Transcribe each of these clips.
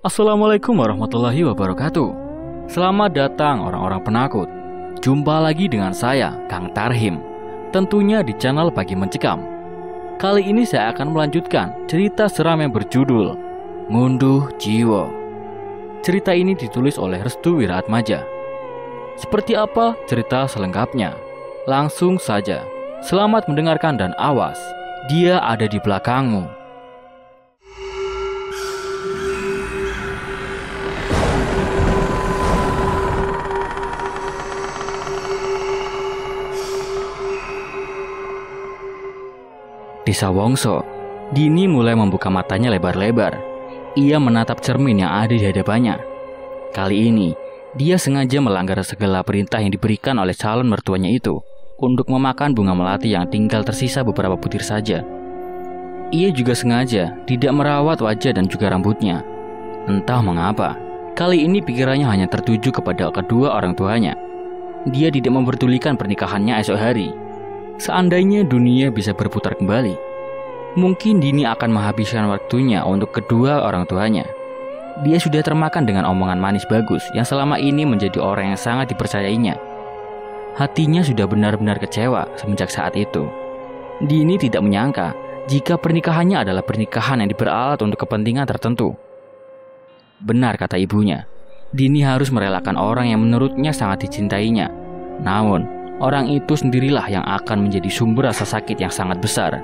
Assalamualaikum warahmatullahi wabarakatuh. Selamat datang orang-orang penakut. Jumpa lagi dengan saya, Kang Tarhim. Tentunya di channel Pagi Mencekam. Kali ini saya akan melanjutkan cerita seram yang berjudul Ngunduh Jiwa. Cerita ini ditulis oleh Restu Wiraatmaja. Seperti apa cerita selengkapnya? Langsung saja. Selamat mendengarkan dan awas, dia ada di belakangmu. Di Sawongso, Dini mulai membuka matanya lebar-lebar. Ia menatap cermin yang ada di hadapannya. Kali ini, dia sengaja melanggar segala perintah yang diberikan oleh calon mertuanya itu untuk memakan bunga melati yang tinggal tersisa beberapa butir saja. Ia juga sengaja tidak merawat wajah dan juga rambutnya. Entah mengapa, kali ini pikirannya hanya tertuju kepada kedua orang tuanya. Dia tidak memperdulikan pernikahannya esok hari. Seandainya dunia bisa berputar kembali, mungkin Dini akan menghabiskan waktunya untuk kedua orang tuanya. Dia sudah termakan dengan omongan manis bagus yang selama ini menjadi orang yang sangat dipercayainya. Hatinya sudah benar-benar kecewa semenjak saat itu. Dini tidak menyangka jika pernikahannya adalah pernikahan yang diperalat untuk kepentingan tertentu. Benar kata ibunya, Dini harus merelakan orang yang menurutnya sangat dicintainya. Namun, orang itu sendirilah yang akan menjadi sumber rasa sakit yang sangat besar.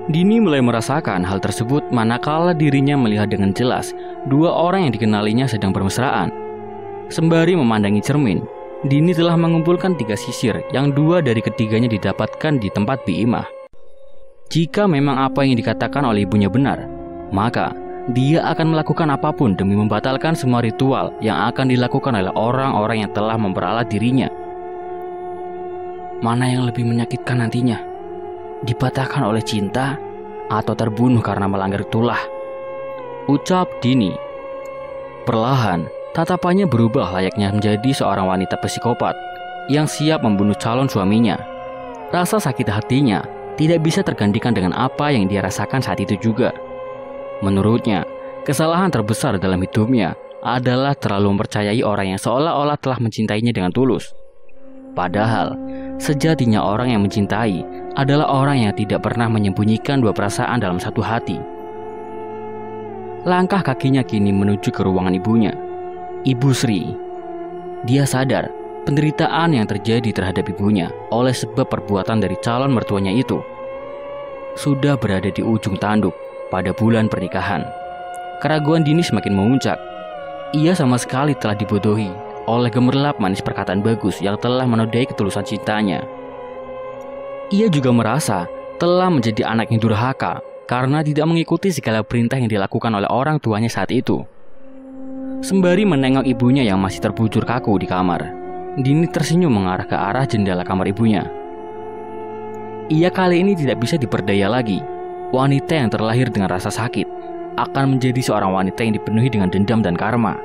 Dini mulai merasakan hal tersebut manakala dirinya melihat dengan jelas dua orang yang dikenalinya sedang bermesraan. Sembari memandangi cermin, Dini telah mengumpulkan 3 sisir yang 2 dari ketiganya didapatkan di tempat Biimah. Jika memang apa yang dikatakan oleh ibunya benar, maka dia akan melakukan apapun demi membatalkan semua ritual yang akan dilakukan oleh orang-orang yang telah memperalat dirinya. Mana yang lebih menyakitkan nantinya? Dipatahkan oleh cinta atau terbunuh karena melanggar itulah, ucap Dini. Perlahan, tatapannya berubah layaknya menjadi seorang wanita psikopat yang siap membunuh calon suaminya. Rasa sakit hatinya tidak bisa tergantikan dengan apa yang dia rasakan saat itu juga. Menurutnya, kesalahan terbesar dalam hidupnya adalah terlalu mempercayai orang yang seolah-olah telah mencintainya dengan tulus. Padahal, sejatinya orang yang mencintai adalah orang yang tidak pernah menyembunyikan dua perasaan dalam satu hati. Langkah kakinya kini menuju ke ruangan ibunya, Ibu Sri. Dia sadar penderitaan yang terjadi terhadap ibunya oleh sebab perbuatan dari calon mertuanya itu sudah berada di ujung tanduk pada bulan pernikahan. Keraguan Dini semakin memuncak. Ia sama sekali telah dibodohi oleh gemerlap manis perkataan bagus yang telah menodai ketulusan cintanya. Ia juga merasa telah menjadi anak yang durhaka karena tidak mengikuti segala perintah yang dilakukan oleh orang tuanya saat itu. Sembari menengok ibunya yang masih terbujur kaku di kamar, Dini tersenyum mengarah ke arah jendela kamar ibunya. Ia kali ini tidak bisa diperdaya lagi. Wanita yang terlahir dengan rasa sakit akan menjadi seorang wanita yang dipenuhi dengan dendam dan karma.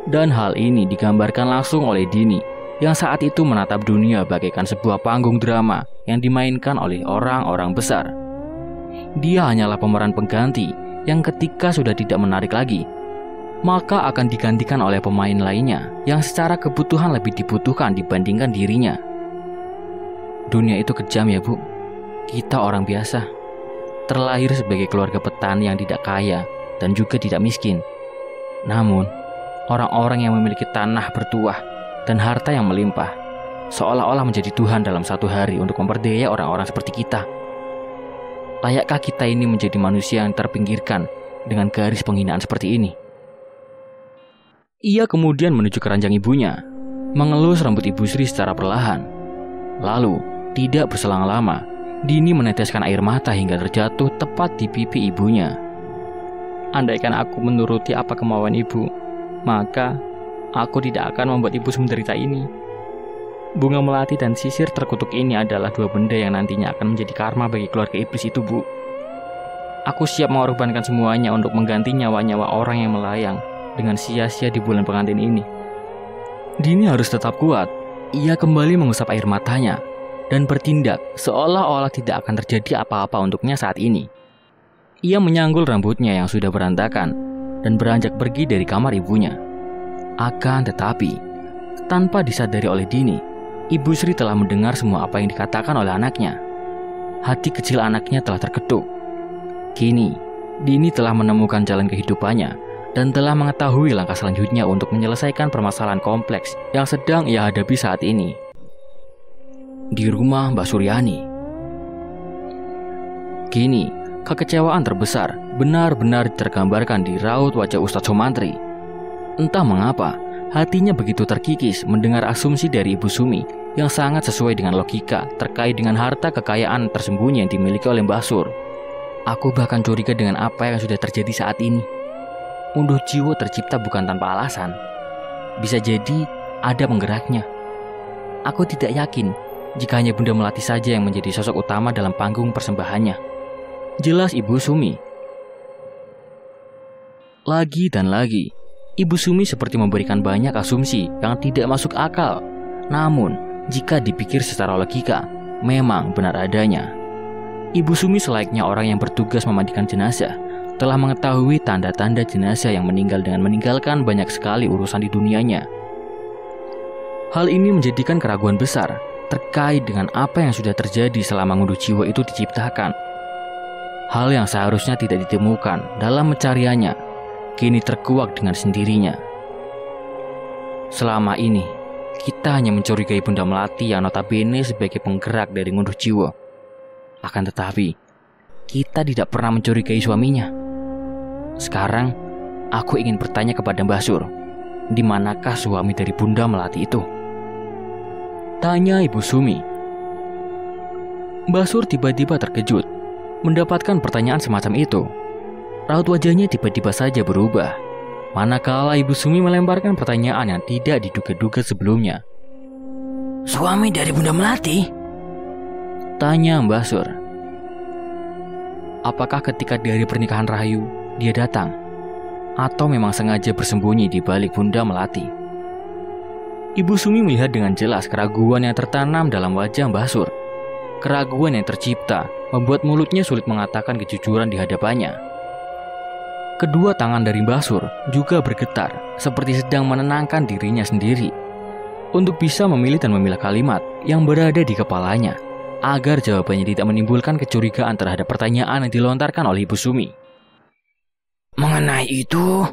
Dan hal ini digambarkan langsung oleh Dini yang saat itu menatap dunia bagaikan sebuah panggung drama yang dimainkan oleh orang-orang besar. Dia hanyalah pemeran pengganti yang ketika sudah tidak menarik lagi, maka akan digantikan oleh pemain lainnya yang secara kebutuhan lebih dibutuhkan dibandingkan dirinya. Dunia itu kejam ya Bu. Kita orang biasa, terlahir sebagai keluarga petani yang tidak kaya dan juga tidak miskin. Namun, orang-orang yang memiliki tanah bertuah dan harta yang melimpah seolah-olah menjadi Tuhan dalam satu hari untuk memperdaya orang-orang seperti kita. Layakkah kita ini menjadi manusia yang terpinggirkan dengan garis penghinaan seperti ini? Ia kemudian menuju keranjang ibunya, mengelus rambut Ibu Sri secara perlahan. Lalu, tidak berselang lama, Dini meneteskan air mata hingga terjatuh tepat di pipi ibunya. Andaikan aku menuruti apa kemauan ibu, maka aku tidak akan membuat ibu menderita ini. Bunga melati dan sisir terkutuk ini adalah 2 benda yang nantinya akan menjadi karma bagi keluarga iblis itu, Bu. Aku siap mengorbankan semuanya untuk mengganti nyawa-nyawa orang yang melayang dengan sia-sia di bulan pengantin ini. Dini harus tetap kuat. Ia kembali mengusap air matanya dan bertindak seolah-olah tidak akan terjadi apa-apa untuknya saat ini. Ia menyanggul rambutnya yang sudah berantakan dan beranjak pergi dari kamar ibunya. Akan tetapi, tanpa disadari oleh Dini, Ibu Sri telah mendengar semua apa yang dikatakan oleh anaknya. Hati kecil anaknya telah terketuk. Kini, Dini telah menemukan jalan kehidupannya dan telah mengetahui langkah selanjutnya untuk menyelesaikan permasalahan kompleks yang sedang ia hadapi saat ini. Di rumah Mbak Suryani. Kini, kekecewaan terbesar benar-benar tergambarkan di raut wajah Ustadz Sumantri. Entah mengapa, hatinya begitu terkikis mendengar asumsi dari Ibu Sumi yang sangat sesuai dengan logika terkait dengan harta kekayaan tersembunyi yang dimiliki oleh Mbah Sur. Aku bahkan curiga dengan apa yang sudah terjadi saat ini. Unduh jiwa tercipta bukan tanpa alasan. Bisa jadi ada penggeraknya. Aku tidak yakin jika hanya Bunda Melati saja yang menjadi sosok utama dalam panggung persembahannya. Jelas Ibu Sumi. Lagi dan lagi, Ibu Sumi seperti memberikan banyak asumsi yang tidak masuk akal. Namun, jika dipikir secara logika, memang benar adanya. Ibu Sumi selayaknya orang yang bertugas memandikan jenazah, telah mengetahui tanda-tanda jenazah yang meninggal dengan meninggalkan banyak sekali urusan di dunianya. Hal ini menjadikan keraguan besar terkait dengan apa yang sudah terjadi selama ngunduh jiwa itu diciptakan. Hal yang seharusnya tidak ditemukan dalam pencariannya, kini terkuak dengan sendirinya. Selama ini, kita hanya mencurigai Bunda Melati yang notabene sebagai penggerak dari ngunduh jiwa. Akan tetapi, kita tidak pernah mencurigai suaminya. Sekarang, aku ingin bertanya kepada Mbah Sur, di manakah suami dari Bunda Melati itu? Tanya Ibu Sumi. Mbah Sur tiba-tiba terkejut mendapatkan pertanyaan semacam itu. Raut wajahnya tiba-tiba saja berubah, manakala Ibu Sumi melemparkan pertanyaan yang tidak diduga-duga sebelumnya. Suami dari Bunda Melati? Tanya Mbah Sur. Apakah ketika di hari pernikahan Rahayu, dia datang? Atau memang sengaja bersembunyi di balik Bunda Melati? Ibu Sumi melihat dengan jelas keraguan yang tertanam dalam wajah Mbah Sur. Keraguan yang tercipta membuat mulutnya sulit mengatakan kejujuran di hadapannya. Kedua tangan dari Mbah Sur juga bergetar, seperti sedang menenangkan dirinya sendiri, untuk bisa memilih dan memilah kalimat yang berada di kepalanya, agar jawabannya tidak menimbulkan kecurigaan terhadap pertanyaan yang dilontarkan oleh Ibu Sumi. Mengenai itu,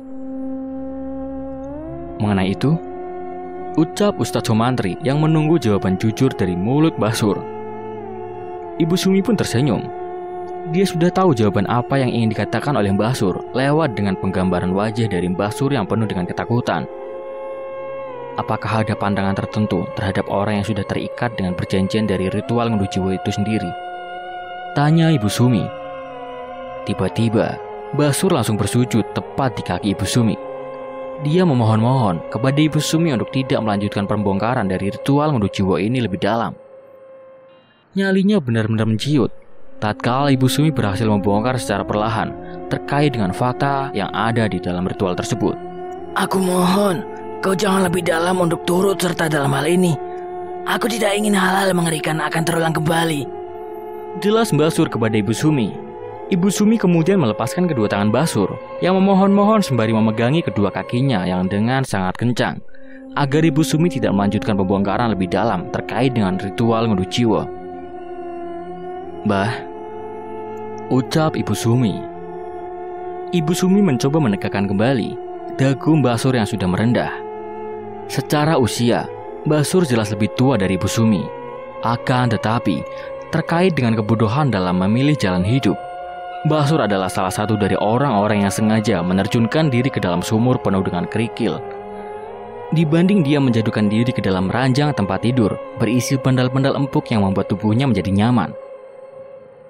ucap Ustadz Sumantri yang menunggu jawaban jujur dari mulut Mbah Sur. Ibu Sumi pun tersenyum. Dia sudah tahu jawaban apa yang ingin dikatakan oleh Mbah Sur lewat dengan penggambaran wajah dari Mbah Sur yang penuh dengan ketakutan. Apakah ada pandangan tertentu terhadap orang yang sudah terikat dengan perjanjian dari ritual ngunduh jiwa itu sendiri? Tanya Ibu Sumi. Tiba-tiba, Mbah Sur langsung bersujud tepat di kaki Ibu Sumi. Dia memohon-mohon kepada Ibu Sumi untuk tidak melanjutkan pembongkaran dari ritual ngunduh jiwa ini lebih dalam. Nyalinya benar-benar menciut tatkala Ibu Sumi berhasil membongkar secara perlahan terkait dengan fakta yang ada di dalam ritual tersebut. Aku mohon, kau jangan lebih dalam untuk turut serta dalam hal ini. Aku tidak ingin hal-hal mengerikan akan terulang kembali. Jelas Mbah Sur kepada Ibu Sumi. Ibu Sumi kemudian melepaskan kedua tangan Mbah Sur yang memohon-mohon sembari memegangi kedua kakinya yang dengan sangat kencang, agar Ibu Sumi tidak melanjutkan pembongkaran lebih dalam terkait dengan ritual ngunduh jiwa. Mbah, ucap Ibu Sumi. Ibu Sumi mencoba menegakkan kembali dagu Mbah Sur yang sudah merendah. Secara usia, Mbah Sur jelas lebih tua dari Ibu Sumi. Akan tetapi, terkait dengan kebodohan dalam memilih jalan hidup, Mbah Sur adalah salah satu dari orang-orang yang sengaja menerjunkan diri ke dalam sumur penuh dengan kerikil, dibanding dia menjatuhkan diri ke dalam ranjang tempat tidur berisi pendal-pendal empuk yang membuat tubuhnya menjadi nyaman.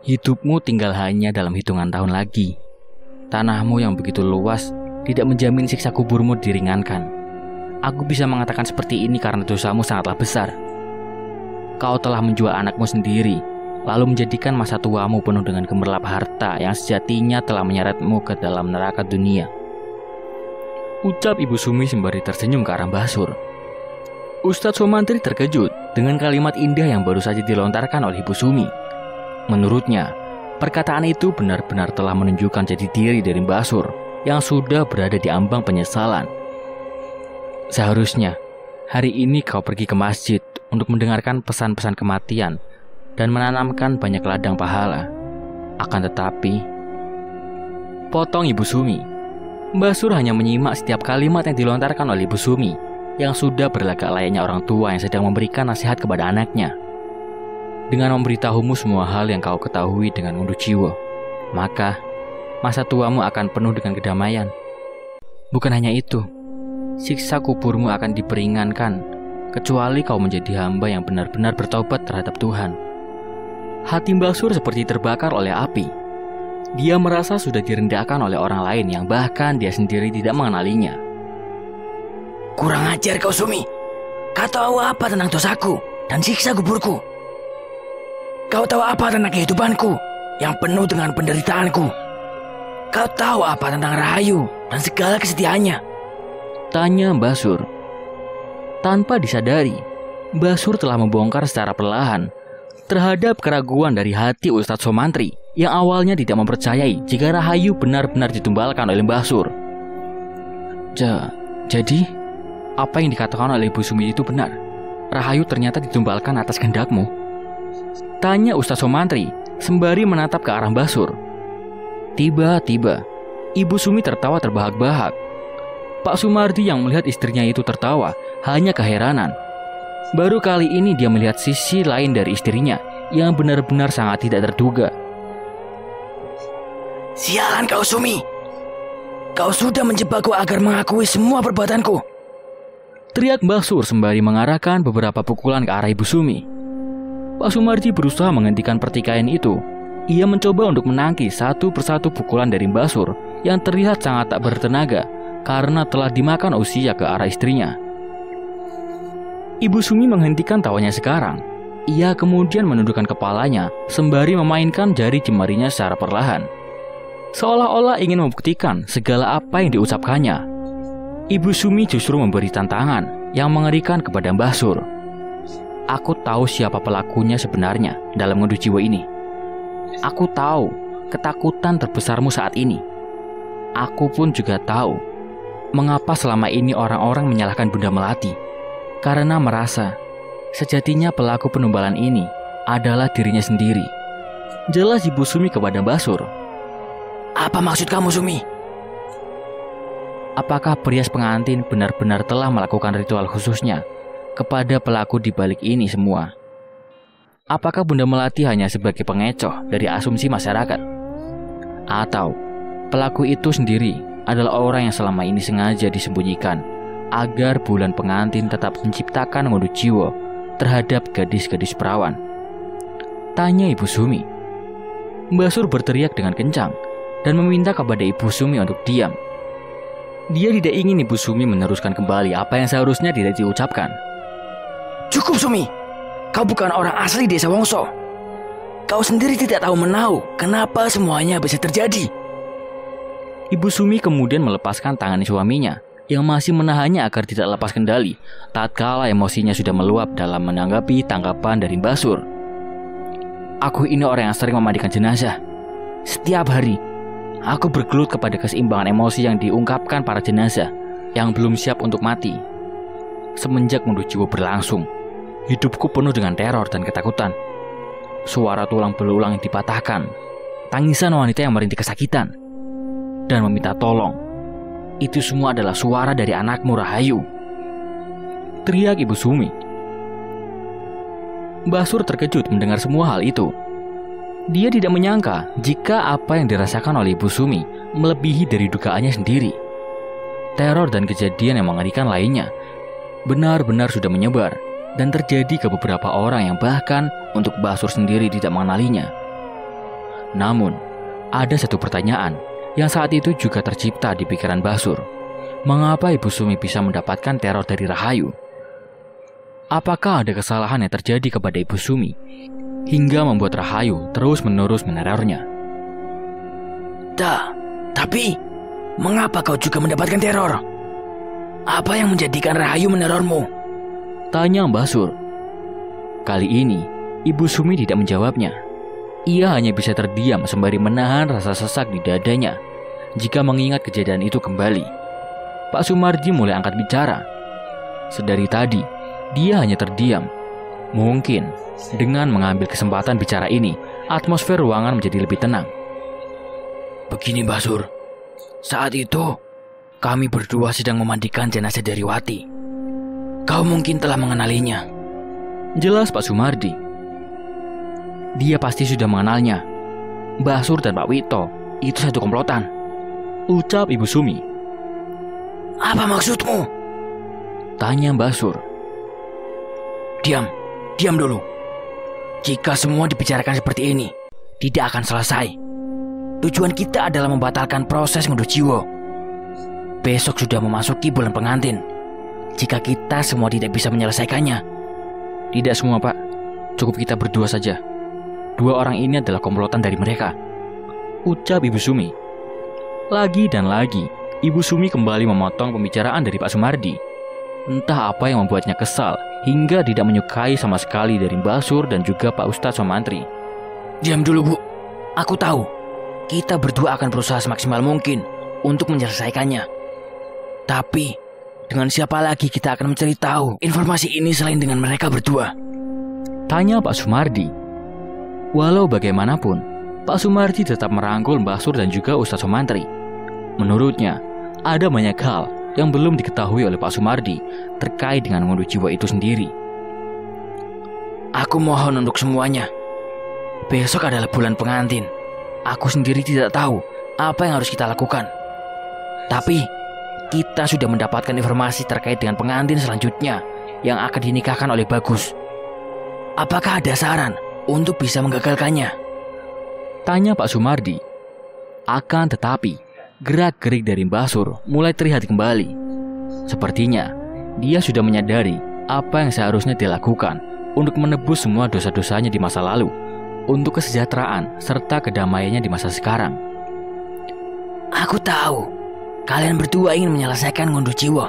Hidupmu tinggal hanya dalam hitungan tahun lagi. Tanahmu yang begitu luas tidak menjamin siksa kuburmu diringankan. Aku bisa mengatakan seperti ini karena dosamu sangatlah besar. Kau telah menjual anakmu sendiri, lalu menjadikan masa tuamu penuh dengan gemerlap harta yang sejatinya telah menyeretmu ke dalam neraka dunia. Ucap Ibu Sumi sembari tersenyum ke arah Mbah Sur. Ustadz Sumantri terkejut dengan kalimat indah yang baru saja dilontarkan oleh Ibu Sumi. Menurutnya, perkataan itu benar-benar telah menunjukkan jati diri dari Mbah Sur yang sudah berada di ambang penyesalan. Seharusnya hari ini kau pergi ke masjid untuk mendengarkan pesan-pesan kematian dan menanamkan banyak ladang pahala. Akan tetapi, potong Ibu Sumi. Mbah Sur hanya menyimak setiap kalimat yang dilontarkan oleh Ibu Sumi yang sudah berlagak layaknya orang tua yang sedang memberikan nasihat kepada anaknya. Dengan memberitahumu semua hal yang kau ketahui dengan ngunduh jiwa, maka masa tuamu akan penuh dengan kedamaian. Bukan hanya itu, siksa kuburmu akan diperingankan, kecuali kau menjadi hamba yang benar-benar bertobat terhadap Tuhan. Hati Mbah Sur seperti terbakar oleh api. Dia merasa sudah direndahkan oleh orang lain yang bahkan dia sendiri tidak mengenalinya. Kurang ajar kau, Sumi. Kau tahu apa tentang dosaku dan siksa kuburku? Kau tahu apa tentang kehidupanku yang penuh dengan penderitaanku? Kau tahu apa tentang Rahayu dan segala kesetiaannya? Tanya Mbah Sur. Tanpa disadari, Mbah Sur telah membongkar secara perlahan terhadap keraguan dari hati Ustadz Somantri yang awalnya tidak mempercayai jika Rahayu benar-benar ditumbalkan oleh Mbah Sur. Jadi, apa yang dikatakan oleh Ibu Sumi itu benar? Rahayu ternyata ditumbalkan atas kehendakmu? Tanya Ustadz Somantri sembari menatap ke arah Mbah Sur. Tiba-tiba, Ibu Sumi tertawa terbahak-bahak. Pak Sumardi yang melihat istrinya itu tertawa hanya keheranan. Baru kali ini dia melihat sisi lain dari istrinya yang benar-benar sangat tidak terduga. Sialan kau, Sumi. Kau sudah menjebakku agar mengakui semua perbuatanku. Teriak Mbah Sur sembari mengarahkan beberapa pukulan ke arah Ibu Sumi. Pak Sumardi berusaha menghentikan pertikaian itu. Ia mencoba untuk menangkis satu persatu pukulan dari Mbah Sur yang terlihat sangat tak bertenaga karena telah dimakan usia ke arah istrinya. Ibu Sumi menghentikan tawanya sekarang. Ia kemudian menundukkan kepalanya sembari memainkan jari jemarinya secara perlahan, seolah-olah ingin membuktikan segala apa yang diucapkannya. Ibu Sumi justru memberi tantangan yang mengerikan kepada Mbah Sur. Aku tahu siapa pelakunya sebenarnya dalam ngunduh jiwa ini. Aku tahu ketakutan terbesarmu saat ini. Aku pun juga tahu mengapa selama ini orang-orang menyalahkan Bunda Melati, karena merasa sejatinya pelaku penumbalan ini adalah dirinya sendiri. Jelas Ibu Sumi kepada Mbah Sur. Apa maksud kamu, Sumi? Apakah perias pengantin benar-benar telah melakukan ritual khususnya kepada pelaku di balik ini semua? Apakah Bunda Melati hanya sebagai pengecoh dari asumsi masyarakat? Atau pelaku itu sendiri adalah orang yang selama ini sengaja disembunyikan agar bulan pengantin tetap menciptakan ngunduh jiwa terhadap gadis-gadis perawan? Tanya Ibu Sumi. Mbah Sur berteriak dengan kencang dan meminta kepada Ibu Sumi untuk diam. Dia tidak ingin Ibu Sumi meneruskan kembali apa yang seharusnya tidak diucapkan. Cukup, Sumi. Kau bukan orang asli desa Wongso. Kau sendiri tidak tahu menahu kenapa semuanya bisa terjadi. Ibu Sumi kemudian melepaskan tangan suaminya yang masih menahannya agar tidak lepas kendali tatkala emosinya sudah meluap dalam menanggapi tanggapan dari Mbah Sur. Aku ini orang yang sering memandikan jenazah. Setiap hari aku bergelut kepada keseimbangan emosi yang diungkapkan para jenazah yang belum siap untuk mati. Semenjak ngunduh jiwa berlangsung, hidupku penuh dengan teror dan ketakutan. Suara tulang belulang yang dipatahkan, tangisan wanita yang merintih kesakitan, dan meminta tolong. Itu semua adalah suara dari anakmu Rahayu. Teriak Ibu Sumi. Mbah Sur terkejut mendengar semua hal itu. Dia tidak menyangka jika apa yang dirasakan oleh Ibu Sumi melebihi dari dugaannya sendiri. Teror dan kejadian yang mengerikan lainnya benar-benar sudah menyebar dan terjadi ke beberapa orang yang bahkan untuk Mbah Sur sendiri tidak mengenalinya. Namun, ada satu pertanyaan yang saat itu juga tercipta di pikiran Mbah Sur. Mengapa Ibu Sumi bisa mendapatkan teror dari Rahayu? Apakah ada kesalahan yang terjadi kepada Ibu Sumi hingga membuat Rahayu terus-menerus menerornya? Tapi mengapa kau juga mendapatkan teror? Apa yang menjadikan Rahayu menerormu? Tanya Mbah Sur. Kali ini Ibu Sumi tidak menjawabnya. Ia hanya bisa terdiam sembari menahan rasa sesak di dadanya jika mengingat kejadian itu kembali. Pak Sumardi mulai angkat bicara. Sedari tadi, dia hanya terdiam. Mungkin dengan mengambil kesempatan bicara ini, atmosfer ruangan menjadi lebih tenang. Begini Mbah Sur, saat itu kami berdua sedang memandikan jenazah Dariwati. Kau mungkin telah mengenalinya. Jelas Pak Sumardi. Dia pasti sudah mengenalnya. Mbah Sur dan Pak Wito itu satu komplotan, ucap Ibu Sumi. Apa maksudmu? Tanya Mbah Sur. Diam dulu. Jika semua dibicarakan seperti ini, tidak akan selesai. Tujuan kita adalah membatalkan proses ngunduh jiwa. Besok sudah memasuki bulan pengantin. Jika kita semua tidak bisa menyelesaikannya. Tidak semua Pak, cukup kita berdua saja. 2 orang ini adalah komplotan dari mereka, ucap Ibu Sumi. Lagi dan lagi, Ibu Sumi kembali memotong pembicaraan dari Pak Sumardi. Entah apa yang membuatnya kesal hingga tidak menyukai sama sekali dari Mbah Sur dan juga Pak Ustadz Somantri. Diam dulu Bu, aku tahu kita berdua akan berusaha semaksimal mungkin untuk menyelesaikannya. Tapi dengan siapa lagi kita akan mencari tahu informasi ini selain dengan mereka berdua? Tanya Pak Sumardi. Walau bagaimanapun, Pak Sumardi tetap merangkul Mbah Sur dan juga Ustadz Somantri. Menurutnya, ada banyak hal yang belum diketahui oleh Pak Sumardi terkait dengan ngunduh jiwa itu sendiri. Aku mohon untuk semuanya. Besok adalah bulan pengantin. Aku sendiri tidak tahu apa yang harus kita lakukan. Tapi, kita sudah mendapatkan informasi terkait dengan pengantin selanjutnya yang akan dinikahkan oleh Bagus. Apakah ada saran untuk bisa menggagalkannya? Tanya Pak Sumardi. Akan tetapi, gerak-gerik dari Mbah Sur mulai terlihat kembali. Sepertinya, dia sudah menyadari apa yang seharusnya dilakukan untuk menebus semua dosa-dosanya di masa lalu, untuk kesejahteraan serta kedamaiannya di masa sekarang. Aku tahu, kalian berdua ingin menyelesaikan ngunduh jiwa.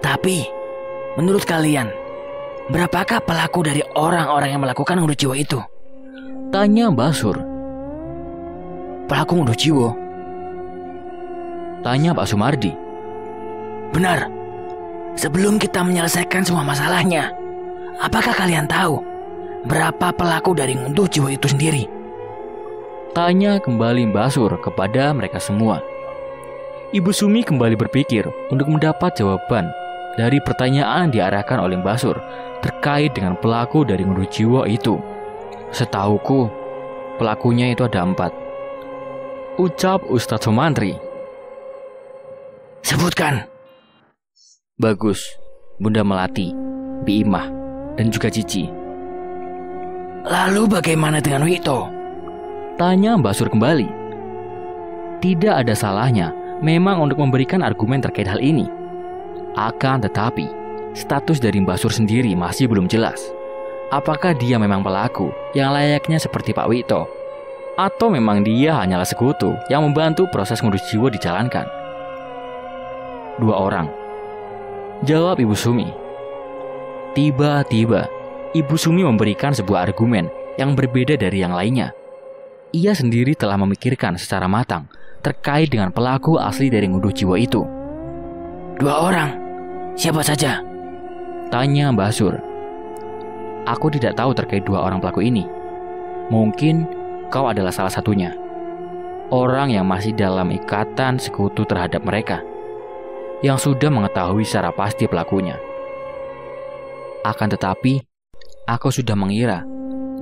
Tapi, menurut kalian, berapakah pelaku dari orang-orang yang melakukan ngunduh jiwa itu? Tanya Mbah Sur. Pelaku ngunduh jiwa? Tanya Pak Sumardi. Benar. Sebelum kita menyelesaikan semua masalahnya, apakah kalian tahu berapa pelaku dari ngunduh jiwa itu sendiri? Tanya kembali Mbah Sur kepada mereka semua. Ibu Sumi kembali berpikir untuk mendapat jawaban dari pertanyaan diarahkan oleh Mbah Sur terkait dengan pelaku dari ngunduh jiwa itu. Setauku, pelakunya itu ada 4. Ucap Ustadz Somantri. Sebutkan. Bagus, Bunda Melati, Bi Imah, dan juga Cici. Lalu bagaimana dengan Wito? Tanya Mbah Sur kembali. Tidak ada salahnya memang untuk memberikan argumen terkait hal ini. Akan tetapi, status dari Mbah Sur sendiri masih belum jelas. Apakah dia memang pelaku yang layaknya seperti Pak Wito, atau memang dia hanyalah sekutu yang membantu proses ngunduh jiwa dijalankan? 2 orang, jawab Ibu Sumi. Tiba-tiba, Ibu Sumi memberikan sebuah argumen yang berbeda dari yang lainnya. Ia sendiri telah memikirkan secara matang terkait dengan pelaku asli dari ngunduh jiwa itu. 2 orang? Siapa saja? Tanya Mbah Sur. Aku tidak tahu terkait 2 orang pelaku ini. Mungkin kau adalah salah satunya. Orang yang masih dalam ikatan sekutu terhadap mereka, yang sudah mengetahui secara pasti pelakunya. Akan tetapi, aku sudah mengira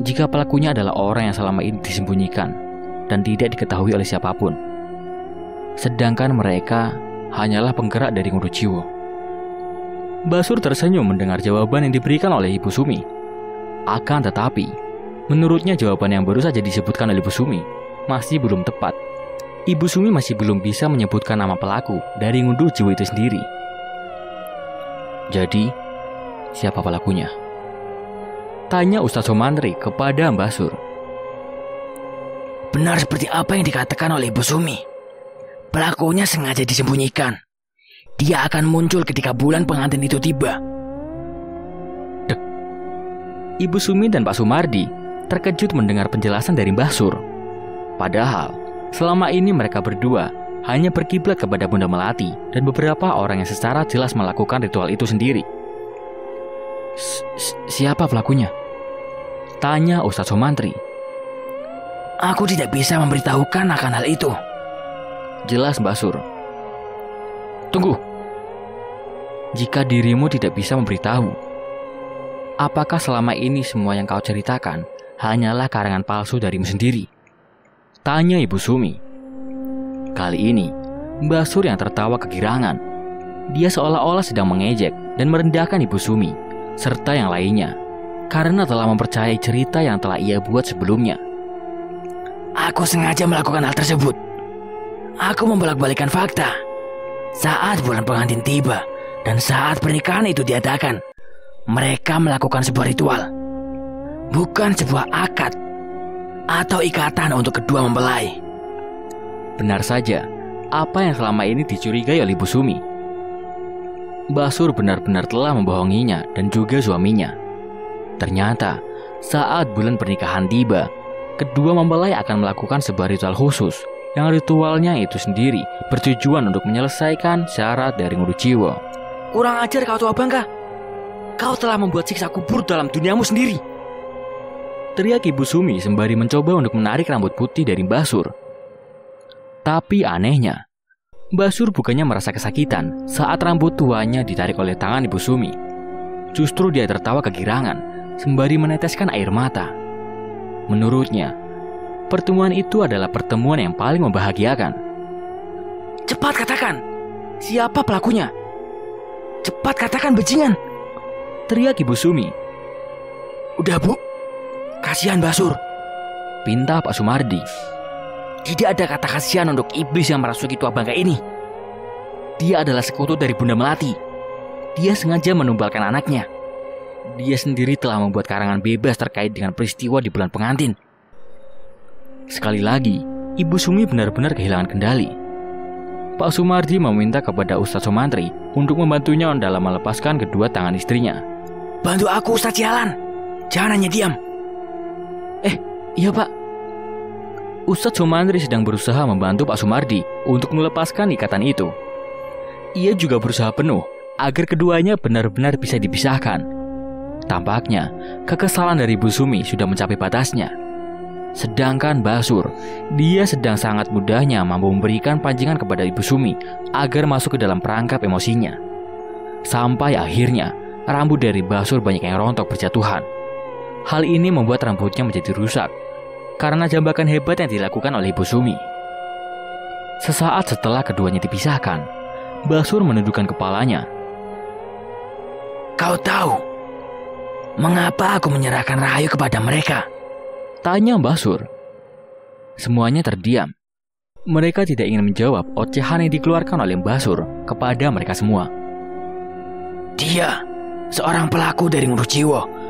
jika pelakunya adalah orang yang selama ini disembunyikan dan tidak diketahui oleh siapapun. Sedangkan mereka hanyalah penggerak dari ngunduh jiwa. Mbah Sur tersenyum mendengar jawaban yang diberikan oleh Ibu Sumi. Akan tetapi, menurutnya jawaban yang baru saja disebutkan oleh Ibu Sumi masih belum tepat. Ibu Sumi masih belum bisa menyebutkan nama pelaku dari ngunduh jiwa itu sendiri. Jadi, siapa pelakunya? Tanya Ustadz Somantri kepada Mbah Sur. Benar seperti apa yang dikatakan oleh Ibu Sumi. Pelakunya sengaja disembunyikan. Dia akan muncul ketika bulan pengantin itu tiba. Dek. Ibu Sumi dan Pak Sumardi terkejut mendengar penjelasan dari Mbah Sur. Padahal, Selama ini mereka berdua hanya berkiblat kepada Bunda Melati dan beberapa orang yang secara jelas melakukan ritual itu sendiri. Siapa pelakunya? Tanya Ustadz Sumantri. Aku tidak bisa memberitahukan akan hal itu. Jelas Mbak Sur. Tunggu. Jika dirimu tidak bisa memberitahu, apakah selama ini semua yang kau ceritakan hanyalah karangan palsu darimu sendiri? Tanya Ibu Sumi. Kali ini, Mbak Sur yang tertawa kegirangan. Dia seolah-olah sedang mengejek dan merendahkan Ibu Sumi, serta yang lainnya, karena telah mempercayai cerita yang telah ia buat sebelumnya. Aku sengaja melakukan hal tersebut. Aku membolak-balikan fakta. Saat bulan pengantin tiba dan saat pernikahan itu diadakan, mereka melakukan sebuah ritual. Bukan sebuah akad atau ikatan untuk kedua mempelai. Benar saja, apa yang selama ini dicurigai oleh Ibu Sumi. Mbak Sur benar-benar telah membohonginya dan juga suaminya. Ternyata, saat bulan pernikahan tiba, kedua mempelai akan melakukan sebuah ritual khusus, yang ritualnya itu sendiri bertujuan untuk menyelesaikan syarat dari Ngurujiwo. Kurang ajar kau tua bangka. Kau telah membuat siksa kubur dalam duniamu sendiri. Teriak Ibu Sumi sembari mencoba untuk menarik rambut putih dari Mbak Sur. Tapi anehnya, Mbak Sur bukannya merasa kesakitan saat rambut tuanya ditarik oleh tangan Ibu Sumi. Justru dia tertawa kegirangan sembari meneteskan air mata. Menurutnya, pertemuan itu adalah pertemuan yang paling membahagiakan. Cepat katakan, siapa pelakunya? Cepat katakan bajingan, teriak Ibu Sumi. Udah Bu, kasihan Mbak Sur, pinta Pak Sumardi. Tidak ada kata kasihan untuk iblis yang merasuki tua bangka ini. Dia adalah sekutu dari Bunda Melati. Dia sengaja menumbalkan anaknya. Dia sendiri telah membuat karangan bebas terkait dengan peristiwa di bulan pengantin. Sekali lagi, Ibu Sumi benar-benar kehilangan kendali. Pak Sumardi meminta kepada Ustadz Sumantri untuk membantunya dalam melepaskan kedua tangan istrinya. Bantu aku Ustadz Jalan, jangan hanya diam. Iya Pak. Ustadz Sumantri sedang berusaha membantu Pak Sumardi untuk melepaskan ikatan itu. Ia juga berusaha penuh agar keduanya benar-benar bisa dipisahkan. Tampaknya, kekesalan dari Ibu Sumi sudah mencapai batasnya. Sedangkan Mbak Sur, dia sedang sangat mudahnya mampu memberikan pancingan kepada Ibu Sumi agar masuk ke dalam perangkap emosinya. Sampai akhirnya, rambut dari Mbak Sur banyak yang rontok berjatuhan. Hal ini membuat rambutnya menjadi rusak karena jambakan hebat yang dilakukan oleh Ibu Sumi. Sesaat setelah keduanya dipisahkan, Mbak Sur menundukkan kepalanya. Kau tahu mengapa aku menyerahkan Rahayu kepada mereka? Tanya Mbak Sur. Semuanya terdiam. Mereka tidak ingin menjawab ocehan yang dikeluarkan oleh Mbak Sur kepada mereka semua. Dia, seorang pelaku dari Ngurujiwo,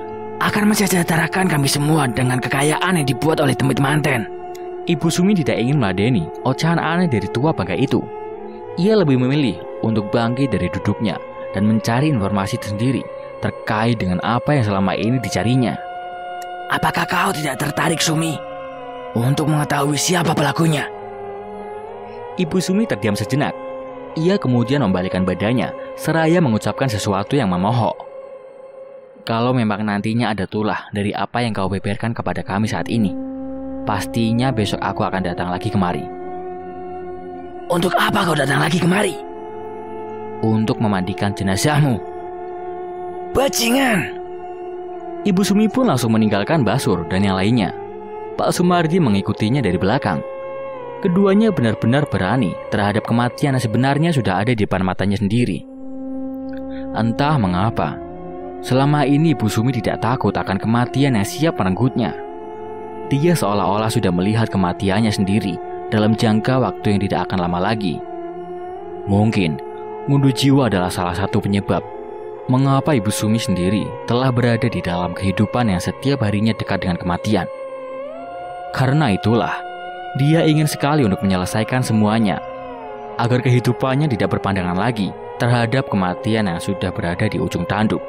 akan mensejahterakan kami semua dengan kekayaan yang dibuat oleh Demit Manten. Ibu Sumi tidak ingin meladeni ocehan aneh dari tua bangka itu. Ia lebih memilih untuk bangkit dari duduknya dan mencari informasi sendiri terkait dengan apa yang selama ini dicarinya. Apakah kau tidak tertarik, Sumi, untuk mengetahui siapa pelakunya? Ibu Sumi terdiam sejenak. Ia kemudian membalikkan badannya seraya mengucapkan sesuatu yang memohok. Kalau memang nantinya ada tulah dari apa yang kau beberkan kepada kami saat ini, pastinya besok aku akan datang lagi kemari. Untuk apa kau datang lagi kemari? Untuk memandikan jenazahmu. Bajingan! Ibu Sumi pun langsung meninggalkan Mbak Sur dan yang lainnya. Pak Sumardi mengikutinya dari belakang. Keduanya benar-benar berani terhadap kematian yang sebenarnya sudah ada di depan matanya sendiri. Entah mengapa, selama ini Ibu Sumi tidak takut akan kematian yang siap merenggutnya. Dia seolah-olah sudah melihat kematiannya sendiri dalam jangka waktu yang tidak akan lama lagi. Mungkin Ngurujiwo adalah salah satu penyebab mengapa Ibu Sumi sendiri telah berada di dalam kehidupan yang setiap harinya dekat dengan kematian. Karena itulah, dia ingin sekali untuk menyelesaikan semuanya, agar kehidupannya tidak berpandangan lagi terhadap kematian yang sudah berada di ujung tanduk.